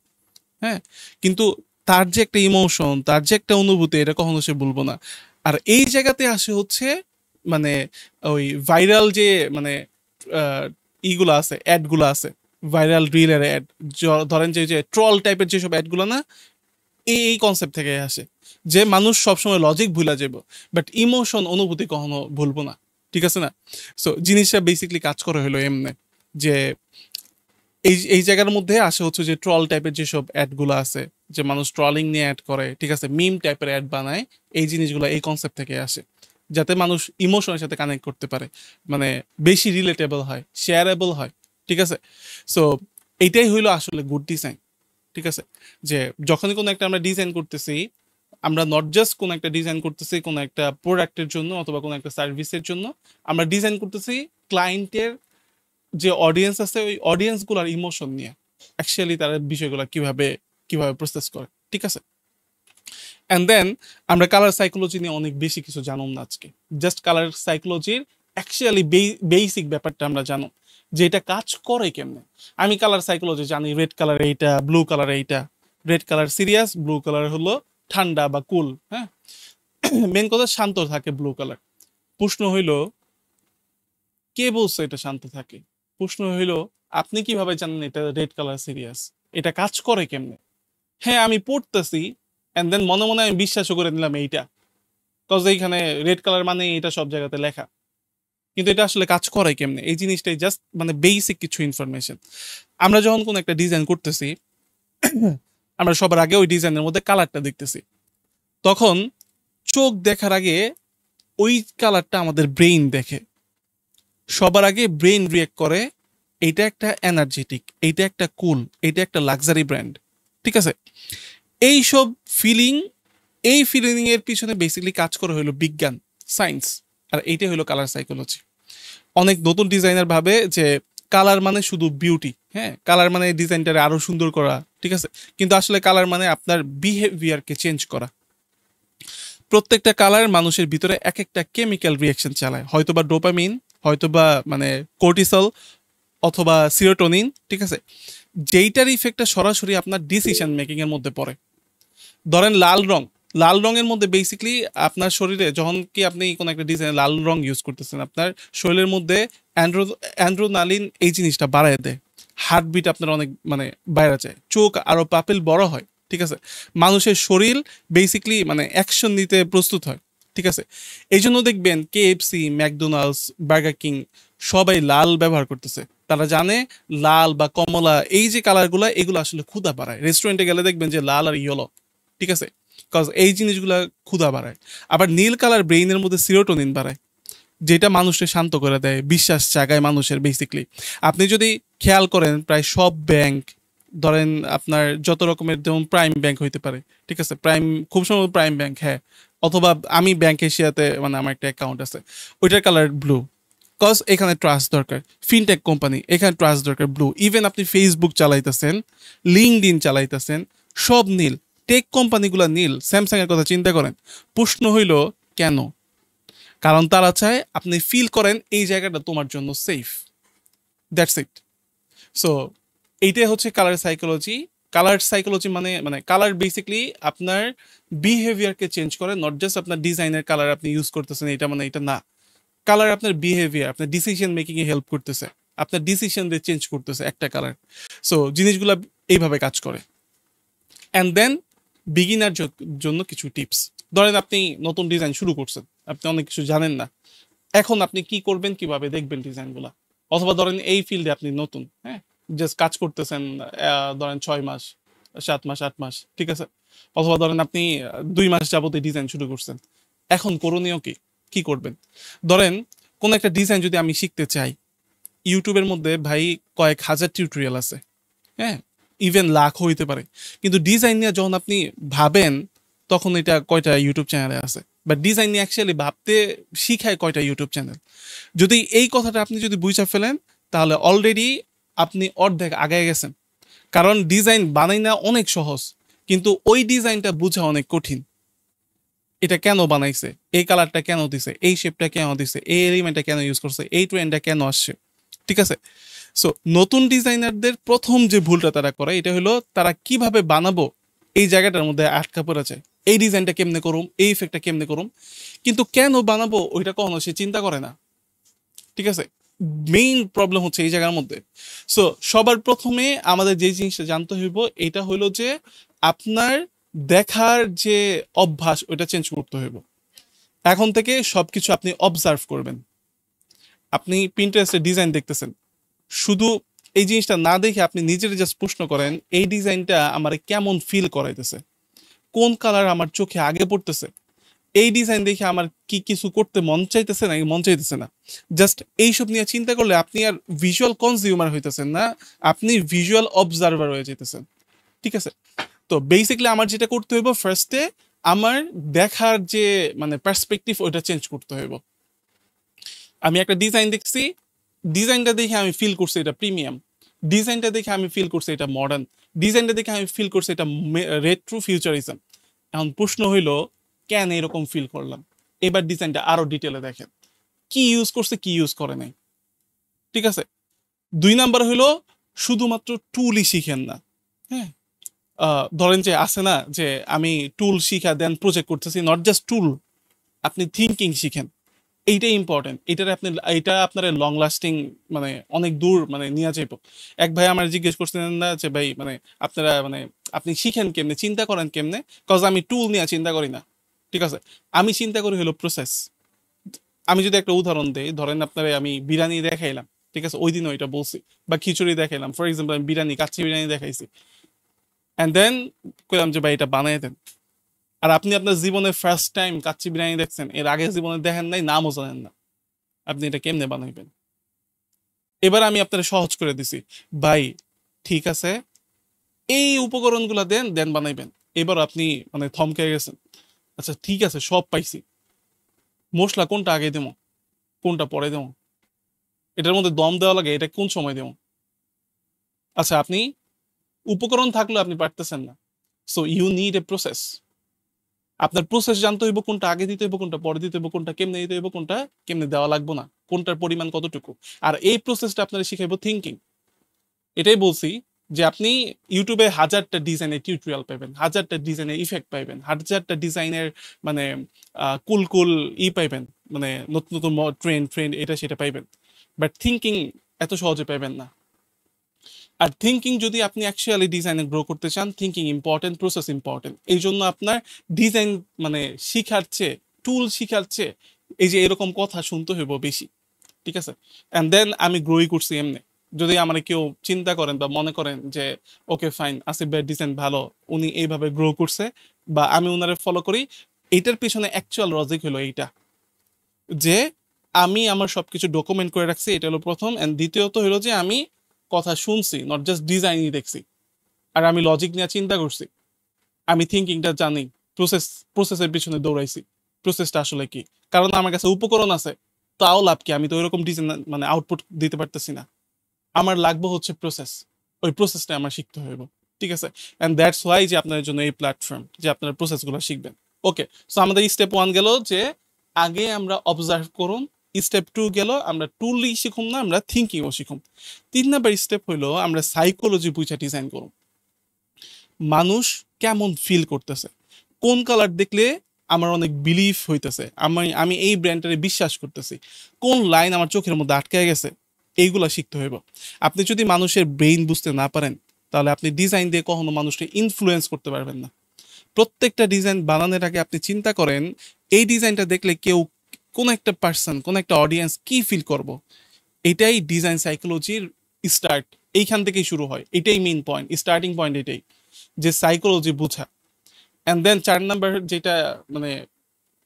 হ্যাঁ, কিন্তু তার যে একটা ইমোশন, তার যে একটা অনুভূতি, এটা কখনো সে ভুলবো না। আর এই জায়গাতে আসে হচ্ছে মানে ওই ভাইরাল যে মানে ইগুলো আছে, অ্যাডগুলো আছে, ভাইরাল রিলের অ্যাড, ধরেন যে ট্রল টাইপের যেসব অ্যাডগুলো না, এই কনসেপ্ট থেকে আসে যে মানুষ সবসময় লজিক ভুলা যাব, বাট ইমোশন অনুভূতি কখনো ভুলবো না। ঠিক আছে না, সো জিনিসটা বেসিকলি কাজ করে হলো এমনি যে এই এই জায়গার মধ্যে আসে হচ্ছে যে ট্রল টাইপের যেসব অ্যাডগুলো আছে, যে মানুষ ট্রলিং নিয়ে অ্যাড করে, ঠিক আছে, মিম টাইপের অ্যাড বানায়, এই জিনিসগুলো এই কনসেপ্ট থেকে আসে, যাতে মানুষ ইমোশনের সাথে কানেক্ট করতে পারে, মানে বেশি রিলেটেবল হয়, শেয়ারেবল হয়। ঠিক আছে, সো এইটাই হইলো আসলে গুড ডিজাইন। ঠিক আছে, যে যখনই কোনো একটা আমরা ডিজাইন করতেছি, আমরা নট জাস্ট কোনো একটা ডিজাইন করতেছি কোনো একটা প্রোডাক্টের জন্য অথবা কোনো একটা সার্ভিসের জন্য, আমরা ডিজাইন করতেছি ক্লায়েন্টের যে অডিয়েন্স আছে ওই অডিয়েন্সগুলোর ইমোশন নিয়ে, অ্যাকচুয়ালি তারা বিষয়গুলো কিভাবে কিভাবে প্রসেস করে। ঠিক আছে, অ্যান্ড দেন আমরা কালার সাইকোলজি নিয়ে অনেক বেশি কিছু জানুম না আজকে, জাস্ট কালার সাইকোলজির অ্যাকচুয়ালি বেসিক ব্যাপারটা আমরা জানো। যে এটা কাজ করে কেমনে। আমি কালার সাইকোলজি জানি, রেড কালার এইটা, ব্লু কালার এইটা। Red colour serious, blue colour হলো ঠান্ডা বা কুল। হ্যাঁ, মেন কথা শান্ত থাকে ব্লু কালার। প্রশ্ন হইল, কে বলছে এটা শান্ত থাকে? প্রশ্ন হইল, আপনি কিভাবে জানেন এটা রেড কালার সিরিয়াস? এটা কাজ করে কেমনে? হ্যাঁ, আমি পড়তেছি এন্ড দেন মনে মনে আমি বিশ্বাসও করে নিলাম এইটা, কজ এইখানে রেড কালার মানে এটা সব জায়গাতে লেখা। কিন্তু এটা আসলে কাজ করে কেমনে, এই জিনিসটাই জাস্ট মানে বেসিক কিছু ইনফরমেশন। আমরা যখন কোনো একটা ডিজাইন করতেছি, আমরা সবার আগে ওই ডিজাইনের মধ্যে কালারটা দেখতেছি। তখন চোখ দেখার আগে ওই কালারটা আমাদের ব্রেইন দেখে। সবার আগে ব্রেইন রিয়েক্ট করে এইটা একটা এনার্জেটিক, এইটা একটা কুল, এইটা একটা লাক্সারি ব্র্যান্ড। ঠিক আছে, এইসব ফিলিং, এই ফিলিং এর পিছনে বেসিক্যালি কাজ করে হলো বিজ্ঞান, সায়েন্স। আর এইটাই হলো কালার সাইকোলজি। অনেক নতুন ডিজাইনার ভাবে যে কালার মানে শুধু বিউটি, হ্যাঁ, কালার মানে ডিজাইনটারে আরো সুন্দর করা। ঠিক আছে, কিন্তু আসলে কালার মানে আপনার বিহেভিয়ারকে চেঞ্জ করা। প্রত্যেকটা কালার মানুষের ভিতরে এক একটা কেমিক্যাল রিয়াকশন চালায়, হয়তোবা ডোপামিন, হয়তোবা মানে কোর্টিসল, অথবা সিরোটোনিন। ঠিক আছে, যেইটার ইফেক্টটা সরাসরি আপনার ডিসিশন মেকিং এর মধ্যে পড়ে। ধরেন লাল রং, লাল রঙের মধ্যে বেসিক্যালি আপনার শরীরে যখন কি আপনি কোনো একটা ডিজাইন লাল রং ইউজ করতেছেন, আপনার শরীরের মধ্যে অ্যান্ড্রোনালিন এই জিনিসটা বাড়ায় দেয়। হার্টবিট আপনার অনেক মানে বাইরে যায়, চোখ আরো পাপিল বড় হয়। ঠিক আছে, মানুষের শরীর বেসিক্যালি মানে অ্যাকশন নিতে প্রস্তুত হয়। ঠিক আছে, এই জন্য দেখবেন KFC, ম্যাকডোনাল্ডস, বার্গার কিং সবাই লাল ব্যবহার করতেছে। তারা জানে লাল বা কমলা এই যে কালারগুলো, এগুলো আসলে ক্ষুধা বাড়ায়। রেস্টুরেন্টে গেলে দেখবেন যে লাল আর ইয়েলো। ঠিক আছে, কজ এই জিনিসগুলা ক্ষুধা বাড়ায়। আবার নীল কালার ব্রেইনের মধ্যে সিরোটোনিন বাড়ায়, যেটা মানুষকে শান্ত করে দেয়, বিশ্বাস জাগায় মানুষের বেসিক্যালি। আপনি যদি খেয়াল করেন, প্রায় সব ব্যাংক, ধরেন আপনার যত রকমের, যেমন প্রাইম ব্যাংক হইতে পারে। ঠিক আছে, প্রাইম খুব সম্ভব প্রাইম ব্যাংক, হ্যাঁ, অথবা আমি ব্যাংক এশিয়াতে মানে আমার একটা অ্যাকাউন্ট আছে, ওইটার কালার ব্লু। কজ এখানে ট্রাস্ট দরকার। ফিনটেক কোম্পানি, এখানে ট্রাস্ট দরকার, ব্লু। ইভেন আপনি ফেসবুক চালাইতেছেন, লিঙ্কডইন চালাইতেছেন, সব নীল। টেক কোম্পানিগুলো নীল। স্যামসাং এর কথা চিন্তা করেন। প্রশ্ন হইল কেন? কারণ তারা চায় আপনি ফিল করেন এই জায়গাটা তোমার জন্য সেফ। That's it. সো এইটাই হচ্ছে কালার সাইকোলজি। কালার সাইকোলজি মানে মানে কালার বেসিক্যালি আপনার বিহেভিয়ারকে চেঞ্জ করে, নট জাস্ট আপনার ডিজাইনের কালার আপনি ইউজ করতেছেন এটা মানে এটা না। কালার আপনার বিহেভিয়ার, আপনার ডিসিশন মেকিং এ হেল্প করতেছে, আপনার ডিসিশন দিয়ে চেঞ্জ করতেছে একটা কালার। সো জিনিসগুলো এইভাবে কাজ করে। অ্যান্ড দেন বিগিনার জন্য কিছু টিপস। ধরেন আপনি নতুন ডিজাইন শুরু করছেন, আপনি অনেক কিছু জানেন না, এখন আপনি কি করবেন, কিভাবে দেখবেন ডিজাইনগুলা? অথবা ধরেন এই ফিল্ডে আপনি নতুন, হ্যাঁ, জাস্ট কাজ করতেছেন, ধরেন 6 মাস, 7 মাস, 8 মাস। ঠিক আছে, অথবা ধরেন আপনি 2 মাস যাবত ডিজাইন শুরু করছেন। এখন করণীয় কি, কি করবেন? ধরেন কোন একটা ডিজাইন যদি আমি শিখতে চাই, ইউটিউবের মধ্যে ভাই কয়েক হাজার টিউটোরিয়াল আছে, হ্যাঁ, ইভেন লাখ হইতে পারে। কিন্তু ডিজাইন নিয়ে যখন আপনি ভাবেন, তখন এটা কয়টা ইউটিউব চ্যানেলে আছে? বা ডিজাইন নিয়ে অ্যাকচুয়ালি ভাবতে শিখায় কয়টা ইউটিউব চ্যানেল? যদি এই কথাটা আপনি যদি বুঝে ফেলেন, তাহলে অলরেডি আপনি অর্ধেক আগায় গেছেন। কারণ ডিজাইন বানাই না অনেক সহজ, কিন্তু ওই ডিজাইনটা বোঝা অনেক কঠিন। এটা কেন বানাইছে, এই কালারটা কেন দিছে, এই শেপটা কেন দিছে, এই এলিমেন্টটা কেন ইউজ করছে, এই ট্রেন্ডটা কেন আসছে। ঠিক আছে, সো নতুন ডিজাইনারদের প্রথম যে ভুলটা তারা করে, এটা হলো তারা কিভাবে বানাবো এই জায়গাটার মধ্যে আটকা পড়ে যায়। এই ডিজাইনটা কেমনে করুম, এই ইফেক্টটা কেমনে করুম, কিন্তু কেন বানাবো ওইটা কখনো সে চিন্তা করে না। ঠিক আছে, মেইন প্রবলেম হচ্ছে এই জায়গার মধ্যে। সো সবার প্রথমে আমাদের যে জিনিসটা জানতে হইব, এটা হইলো যে আপনার দেখার যে অভ্যাস, ওইটা চেঞ্জ করতে হইব। এখন থেকে সবকিছু আপনি অবজার্ভ করবেন। আপনি পিন্টারেস্টে ডিজাইন দেখতেছেন, শুধু এই জিনিসটা না দেখে আপনি নিজের জাস্ট প্রশ্ন করেন, এই ডিজাইনটা আমার কেমন ফিল করাইতেছে, কোন কালার আমার চোখে আগে পড়তেছে, এই ডিজাইন দেখে আমার কি কিছু করতে মন চাইতেছে নাকি মন চাইতেছে না। জাস্ট এইসব নিয়ে চিন্তা করলে আপনি আর ভিজুয়াল কনজিউমার হইতেছেন না, আপনি ভিজুয়াল অবজারভার হয়ে যেতেছেন। ঠিক আছে, তো বেসিক্যালি আমার যেটা করতে হইব, ফার্স্টে আমার দেখার যে মানে পার্সপেক্টিভ, ওইটা চেঞ্জ করতে হইব। আমি একটা ডিজাইন দেখছি, ডিজাইনটা দেখে আমি ফিল করছি এটা প্রিমিয়াম, ডিজাইনটা দেখে আমি ফিল করছি এটা মডার্ন, ডিজাইনটা দেখে আমি ফিল করছি এটা রেট্রো ফিউচারিজম। এখন প্রশ্ন হইল, কেন এরকম ফিল করলাম? এবার ডিজাইনটা আরো ডিটেলে দেখেন, কি ইউজ করছে কি ইউজ করে নাই। ঠিক আছে, 2 নাম্বার হলো শুধুমাত্র টুলই শিখেন না। হ্যাঁ, ধরেন যে আছে না যে আমি টুল শিখা দেন প্রজেক্ট করতেছি, নট জাস্ট টুল, আপনি থিঙ্কিং শিখেন। এইটাই ইম্পর্টেন্ট। এটা আপনার লং লাস্টিং, মানে অনেক দূর মানে নিয়ে যাইব। এক ভাই আমার জিজ্ঞেস করছিলেন না যে ভাই মানে আপনারা মানে আপনি শিখেন কেমনে, চিন্তা করেন কেমনে? কজ আমি টুল নিয়ে চিন্তা করি না। ঠিক আছে, আমি চিন্তা করি হলো প্রসেস। আমি যদি একটা উদাহরণ দেই, ধরেন আপনারে আমি বিরিয়ানি দেখাইলাম, ঠিক আছে, ওই দিনও এটা বলছি, বা খিচুড়ি দেখাইলাম, ফর এক্সাম্পল আমি বিরিয়ানি, কাচ্চি বিরিয়ানি দেখাইছি, অ্যান্ড দেন কইলাম যে ভাই এটা বানাই দেন। আর আপনি আপনার জীবনে ফার্স্ট টাইম কাচ্চি বিরিয়ানি দেখছেন, এর আগে জীবনে দেখেন নাই, নামও জানেন না, আপনি এটা কেমনে বানাইবেন? এবার আমি আপনার সহজ করে দিছি, ভাই ঠিক আছে এই উপকরণগুলো দেন, দেন বানাইবেন। এবার আপনি মানে থমকে গেছেন, আচ্ছা ঠিক আছে সব পাইছি, মশলা কোনটা আগে দেবো, কোনটা পরে দেবো, এটার মধ্যে দম দেওয়া লাগে, এটা কোন সময় দেবো? আচ্ছা, আপনি উপকরণ থাকলে আপনি পারতেছেন না, so you need a process. আপনার প্রসেস জানতে হইব, কোনটা আগে দিতে হইব, কোনটা পরে দিতে হইব, কোনটা কেমনে দিতে হইব, কোনটা কেমনে দেওয়া লাগবো না, কোনটার পরিমাণ কতটুকু। আর এই প্রসেসটা আপনারা শিখাইব থিঙ্কিং। এটাই বলছি যে আপনি ইউটিউবে হাজারটা ডিজাইনের টিউটোরিয়াল পাইবেন, হাজারটা ডিজাইনের ইফেক্ট পাইবেন, হাজারটা ডিজাইনের মানে কুল কুল পাইবেন, মানে নতুন নতুন ট্রেন্ড এটা সেটা পাইবেন, বাট থিঙ্কিং এত সহজে পাইবেন না। আর থিঙ্কিং যদি আপনি অ্যাকচুয়ালি ডিজাইনে গ্রো করতে চান, থিঙ্কিং ইম্পর্টেন্ট, প্রসেস ইম্পর্টেন্ট। এই জন্য আপনার ডিজাইন মানে শিখার চেয়ে, টুল শিখার চেয়ে এই যে এরকম কথা শুনতে হইব বেশি। ঠিক আছে, অ্যান্ড দেন আমি গ্রোই করছি এমনি। যদি আমার কেউ চিন্তা করেন বা মনে করেন যে ওকে ফাইন, আসিফ ভাইয়ের ডিজাইন ভালো, উনি এইভাবে গ্রো করছে, বা আমি ওনারে ফলো করি, এইটার পিছনে অ্যাকচুয়াল লজিক হলো এইটা, যে আমি আমার সবকিছু ডকুমেন্ট করে রাখছি, এটা হলো প্রথম। অ্যান্ড দ্বিতীয়ত হলো যে আমি কথা শুনছি, নট জাস্ট ডিজাইনই দেখছি, আর আমি লজিক নিয়ে চিন্তা করছি, আমি থিঙ্কিংটা জানি, প্রসেস প্রসেসের পিছনে দৌড়াইছি, প্রসেসটা আসলে কি। কারণ আমার কাছে উপকরণ আছে, তাও লাভ কি, আমি তো ওইরকম ডিজাইন মানে আউটপুট দিতে পারতেছি না, আমার লাগবে হচ্ছে প্রসেস, ওই প্রসেসটা আমার শিখতে হইব। ঠিক আছে, অ্যান্ড দ্যাটস ওয়াই যে আপনার জন্য এই প্ল্যাটফর্ম, যে আপনার প্রসেসগুলো শিখবেন। ওকে, সো আমাদের স্টেপ 1 গেল যে আগে আমরা অবজার্ভ করুন, স্টেপ 2 গেল আমরা টুলই শিখুম না, আমরা থিঙ্কিংও শিখুম। 3 নাম্বার স্টেপ হইলো আমরা সাইকোলজি বুঝা ডিজাইন করুন। মানুষ কেমন ফিল করতেছে, কোন কালার দেখলে আমার অনেক বিলিফ হইতেছে, আমি আমি এই ব্র্যান্ডটারে বিশ্বাস করতেছি, কোন লাইন আমার চোখের মধ্যে আটকে গেছে, এইগুলা শিখতে হইব। আপনি যদি মানুষের ব্রেইন বুঝতে না পারেন, তাহলে আপনি ডিজাইন দিয়ে কখনো মানুষকে ইনফ্লুয়েন্স করতে পারবেন না। প্রত্যেকটা ডিজাইন বানানোর আগে আপনি চিন্তা করেন, এই ডিজাইনটা দেখলে কেউ, কোন একটা পার্সন, কোন একটা অডিয়েন্স কি ফিল করব। এটাই ডিজাইন সাইকোলজির স্টার্ট, এইখান থেকেই শুরু হয়, এটাই মেইন পয়েন্ট, স্টার্টিং পয়েন্ট এটাই, যে সাইকোলজি বোঝা। অ্যান্ড দেন 4 নাম্বার যেটা মানে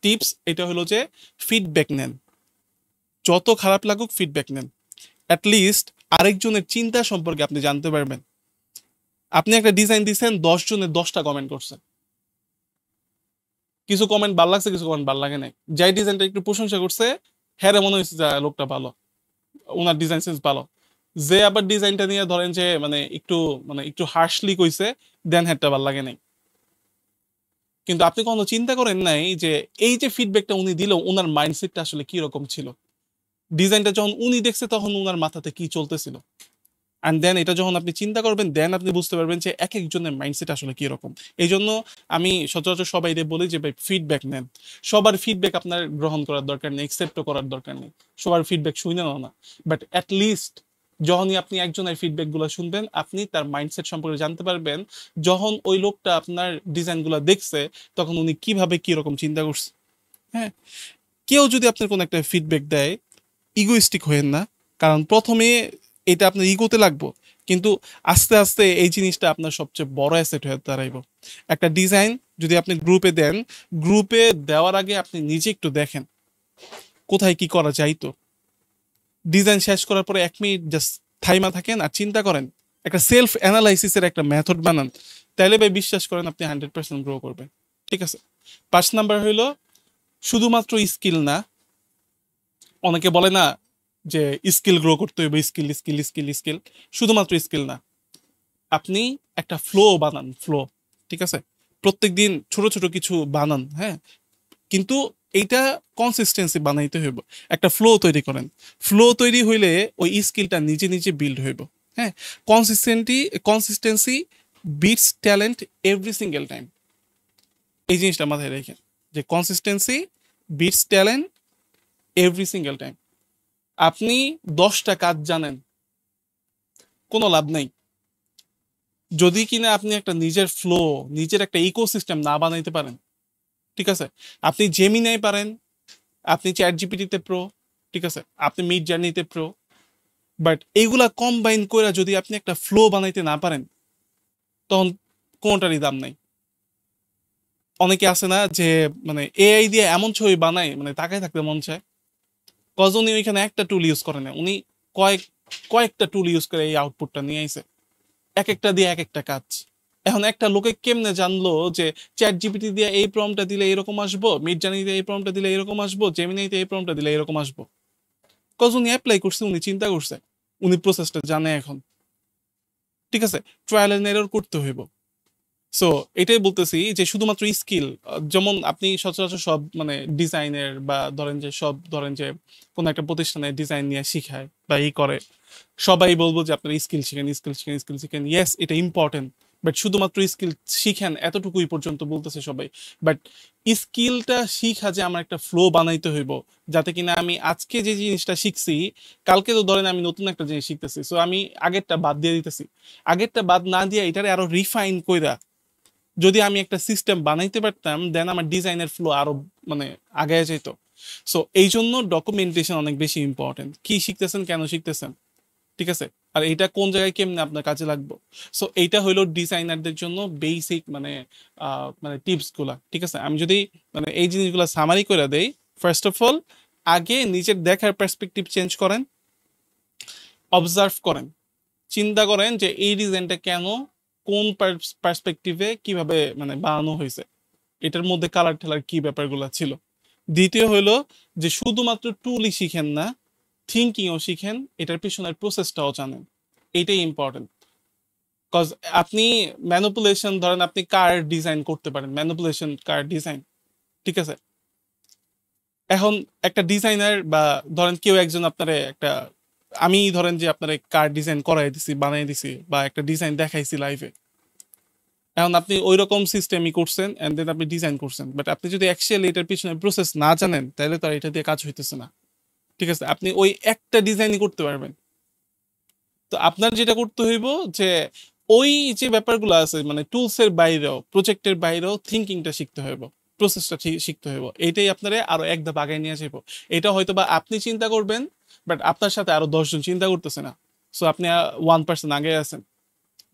টিপস, এটা হলো যে ফিডব্যাক নেন। যত খারাপ লাগুক ফিডব্যাক নেন, অ্যাটলিস্ট আরেকজনের চিন্তা সম্পর্কে আপনি জানতে পারবেন। আপনি একটা ডিজাইন দিচ্ছেন, 10 জনের 10টা কমেন্ট করছে, কিছু কমেন্ট ভালো লাগছে, কিছু কমেন্ট ভালো লাগে নাই। যাই ডিজাইনটা একটু প্রশংসা করছে, হ্যাঁ মনে হয়েছে যে লোকটা ভালো, ওনার ডিজাইন সেন্স ভালো। যে আবার ডিজাইনটা নিয়ে ধরেন যে মানে একটু হার্শলি কইছে, দেন হ্যাঁটা ভালো লাগে নাই। কিন্তু আপনি কখনো চিন্তা করেন নাই যে এই যে ফিডব্যাকটা উনি দিল, ওনার মাইন্ডসেটটা আসলে কি রকম ছিল, ডিজাইনটা যখন উনি দেখছে তখন ওনার মাথাতে কি চলতেছিল। অ্যান্ড দেন এটা যখন আপনি চিন্তা করবেন, দেন আপনি বুঝতে পারবেন যে এক একজনের মাইন্ডসেট আসলে কি রকম। এই জন্য আমি সচরাচর সবাই বলি যে ভাই ফিডব্যাক নেন। সবার ফিডব্যাক আপনার গ্রহণ করার দরকার নেই, একসেপ্টও করার দরকার নেই, সবার ফিডব্যাক শুনে না, বাট অ্যাটলিস্ট যখনই আপনি একজনের ফিডব্যাক গুলো শুনবেন, আপনি তার মাইন্ডসেট সম্পর্কে জানতে পারবেন। যখন ওই লোকটা আপনার ডিজাইন গুলো দেখছে, তখন উনি কিভাবে কি রকম চিন্তা করছে। হ্যাঁ, কেউ যদি আপনার কোনো একটা ফিডব্যাক দেয়, ইগোইস্টিক হয়েন না, কারণ প্রথমে এটা আপনার ইগোতে লাগবো, কিন্তু আস্তে আস্তে এই জিনিসটা আপনার সবচেয়ে বড় অ্যাসেট হয়ে দাঁড়াইব। একটা ডিজাইন যদি আপনি গ্রুপে দেন, গ্রুপে দেওয়ার আগে আপনি নিজে একটু দেখেন কোথায় কি করা যাইতো। ডিজাইন শেষ করার পরে 1 মিনিট জাস্ট থাইমা থাকেন আর চিন্তা করেন, একটা সেলফ অ্যানালাইসিসের একটা মেথড বানান, তাইলে ভাই বিশ্বাস করেন আপনি 100% গ্রো করবেন। ঠিক আছে, 5 নাম্বার হইলো শুধুমাত্র স্কিল না। অনেকে বলে না যে স্কিল গ্রো করতে হবে, স্কিল স্কিল স্কিল স্কিল, শুধুমাত্র স্কিল না, আপনি একটা ফ্লো বানান, ফ্লো। ঠিক আছে, প্রত্যেকদিন ছোট ছোট কিছু বানান, হ্যাঁ, কিন্তু এইটা কনসিস্টেন্সি বানাইতে হইব, একটা ফ্লো তৈরি করেন। ফ্লো তৈরি হইলে ওই স্কিলটা নিজে নিজে বিল্ড হইব। হ্যাঁ, consistency beats talent every single time. এই জিনিসটা মাথায় রেখে যে consistency beats talent every single time. আপনি 10টা কাজ জানেন, কোনো লাভ নাই যদি কিনা আপনি একটা নিজের ফ্লো, নিজের একটা ইকোসিস্টেম না বানাইতে পারেন। ঠিক আছে, আপনি জেমিনাই পারেন, আপনি চ্যাট জিপিটিতে প্রো, ঠিক আছে, আপনি মিড জার্নিতে প্রো, বাট এইগুলা কম্বাইন করে যদি আপনি একটা ফ্লো বানাইতে না পারেন, তখন কোনটারই দাম নাই। অনেকে আছে না যে মানে এআই দিয়ে এমন ছবি বানায় মানে তাকায় থাকতে মন চায়, কজ উনি ওইখানে একটা টুল ইউজ করে না, উনি কয়েকটা টুল ইউজ করে এই আউটপুটটা নিয়ে আইছে, এক একটা দিয়ে এক একটা কাজ। এখন একটা লোকে কেমনে জানলো যে চ্যাট জিপিটি দিয়ে এই প্রম্পটটা দিলে এরকম আসবো, মিড জার্নিতে এই প্রম্পটটা দিলে এরকম আসবো, জেমিনাইতে এই প্রম্পটটা দিলে এরকম আসবো? কজ উনি অ্যাপ্লাই করছে, উনি চিন্তা করছে, উনি প্রসেসটা জানে এখন। ঠিক আছে, ট্রায়াল এন্ড এরর করতে হইব। সো এটাই বলতেছি যে শুধুমাত্র স্কিল, যেমন আপনি সচরাচর সব মানে ডিজাইনের বা ধরেন যে কোনো একটা প্রতিষ্ঠানে ডিজাইন নিয়ে শিখায় বা করে, সবাই বলবো যে আপনার স্কিল শিখেন, স্কিল শিখেন, স্কিল শিখেন। ইয়েস, এটা ইম্পর্টেন্ট, বাট শুধুমাত্র স্কিল শিখেন এতটুকুই পর্যন্ত বলতেছে সবাই। বাট স্কিলটা শিখা যে আমার একটা ফ্লো বানাইতে হইব, যাতে কিনা আমি আজকে যে জিনিসটা শিখছি, কালকে তো ধরেন আমি নতুন একটা জিনিস শিখতেছি, সো আমি আগেরটা বাদ দিয়ে দিতেছি। আগেরটা বাদ না দিয়ে এটারে আরো রিফাইন কইরা যদি আমি একটা সিস্টেম বানাইতে পারতাম, দেন আমার ডিজাইনের ফ্লো আরো মানে আগায় যেত। সো এই জন্য ডকুমেন্টেশন অনেক বেশি ইম্পর্টেন্ট, কি শিখতেছেন, কেন শিখতেছেন, ঠিক আছে, আর এটা কোন জায়গায় কেমনে আপনার কাজে লাগবে। সো এইটা হইলো ডিজাইনারদের জন্য বেসিক মানে মানে টিপস গুলা। ঠিক আছে, আমি যদি মানে এই জিনিসগুলো সামারি করে দেই, ফার্স্ট অফ অল আগে নিজের দেখার পার্সপেক্টিভ চেঞ্জ করেন, অবজার্ভ করেন, চিন্তা করেন যে এই ডিজাইনটা কেন, কোন পার্সপেক্টিভে কিভাবে মানে বানানো হয়েছে, এটার মধ্যে কালার ঠেলার কি ব্যাপারগুলো ছিল। দ্বিতীয় হলো যে শুধুমাত্র টুলই শিখেন না, থিঙ্কিংও শিখেন, এটার পিছনের প্রসেসটাও জানেন। এইটাই ইম্পর্টেন্ট। কজ আপনি ম্যানিপুলেশন, ধরেন আপনি কার ডিজাইন করতে পারেন, ম্যানিপুলেশন কার ডিজাইন, ঠিক আছে। এখন একটা ডিজাইনার বা ধরেন কেউ একজন আপনারে একটা, আমি ধরেন যে আপনারে কার ডিজাইন করাই দিছি, বানাই দিছি, বা একটা ডিজাইন দেখাইছি লাইভে। এখন আপনি ওই রকম সিস্টেমই করছেন এন্ড দেন আপনি ডিজাইন করছেন, বাট আপনি যদি অ্যাকচুয়ালি এটার পিছনে প্রসেস না জানেন, তাহলে তো আর এটা দিয়ে কাজ হইতেছে না। ঠিক আছে, আপনি ওই একটা ডিজাইনই করতে পারবেন। তো আপনার যেটা করতে হইব যে ওই যে ব্যাপারগুলো আছে মানে টুলস এর বাইরেও, প্রজেক্টের বাইরেও থিঙ্কিংটা শিখতে হইব, প্রসেসটা শিখতে হইব। এইটাই আপনারে আরো এক ধাপ আগায় নিয়ে যাইব। এটা হয়তো বা আপনি চিন্তা করবেন, বাট আপনার সাথে আরো 10 জন চিন্তা করতেছে না, সো আপনি 1% আগে আছেন।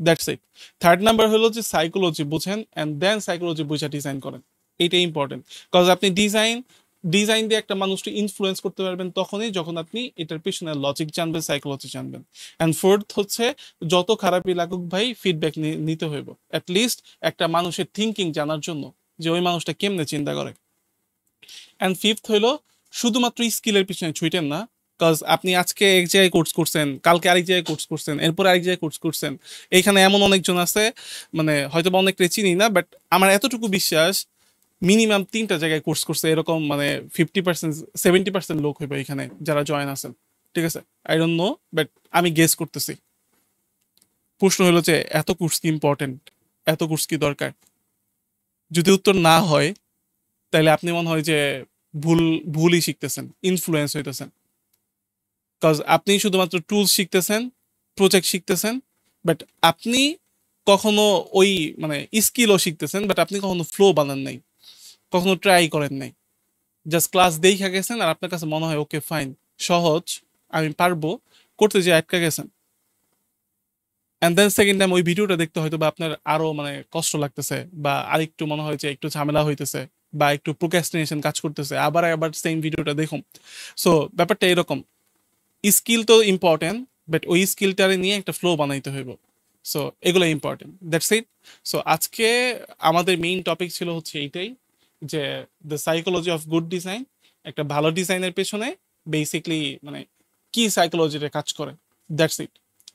That's it. থার্ড নাম্বার হলো যে সাইকোলজি বুঝেন এন্ড দেন সাইকোলজি বুঝা ডিজাইন করেন। এইটাই ইম্পর্টেন্ট। কজ আপনি ডিজাইন দিয়ে একটা মানুষকে ইনফ্লুয়েন্স করতে পারবেন তখনই যখন আপনি এটার পিছনে লজিক জানবেন, সাইকোলজি জানবেন। অ্যান্ড ফোর্থ হচ্ছে যত খারাপই লাগুক ভাই, ফিডব্যাক নিতে হইব অ্যাটলিস্ট একটা মানুষের থিঙ্কিং জানার জন্য, যে ওই মানুষটা কেমনে চিন্তা করে। অ্যান্ড ফিফথ হইলো শুধুমাত্র স্কিলের পিছনে ছুটেন না। কজ আপনি আজকে এক জায়গায় কোর্স করছেন, কালকে আরেক জায়গায় কোর্স করছেন, এরপর আরেক জায়গায় কোর্স করছেন। এইখানে এমন অনেকজন আছে, মানে হয়তো বা অনেকটা চিনি না, বাট আমার এতটুকু বিশ্বাস মিনিমাম 3টা জায়গায় কোর্স করছে, এরকম মানে 50% 70% লোক হইবে এখানে যারা জয়েন আছেন। ঠিক আছে, আই ডোন্ট নো, বাট আমি গেস করতেছি। প্রশ্ন হলো যে এত কোর্স কি ইম্পর্টেন্ট, এত কোর্স কি দরকার? যদি উত্তর না হয়, তাহলে আপনি মনে হয় যে ভুলই শিখতেছেন, ইনফ্লুয়েন্স হইতেছেন। কজ আপনি শুধুমাত্র টুলস শিখতেছেন, প্রজেক্ট শিখতেছেন, বাট আপনি কখনো ওই মানে স্কিলও শিখতেছেন, বাট আপনি কখনো ফ্লো বানান নাই, কখনো ট্রাই করেন নাই। জাস্ট ক্লাস দেখা গেছেন আর আপনার কাছে মনে হয় ওকে ফাইন, সহজ, আমি পারবো, করতে যে আটকা গেছেন। অ্যান্ড দেন সেকেন্ড টাইম ওই ভিডিওটা দেখতে হয়তো বা আপনার আরো মানে কষ্ট লাগতেছে, বা আরেকটু মনে হয় যে একটু ঝামেলা হইতেছে, বা একটু প্রোক্রাস্টিনেশন কাজ করতেছে, আবার আবার সেম ভিডিওটা দেখুন। সো ব্যাপারটা এরকম, স্কিল তো ইম্পর্টেন্ট, বাট ওই স্কিলটারে নিয়ে একটা ফ্লো বানাইতে হইব। সো এগুলো ইম্পর্টেন্ট, দ্যাটস ইট। সো আজকে আমাদের মেইন টপিক ছিল হচ্ছে এইটাই, যে the psychology of good design. একটা ভালো ডিজাইনের পেছনে বেসিকলি মানে কি সাইকোলজিতে কাজ করে, দ্যাটস ইট।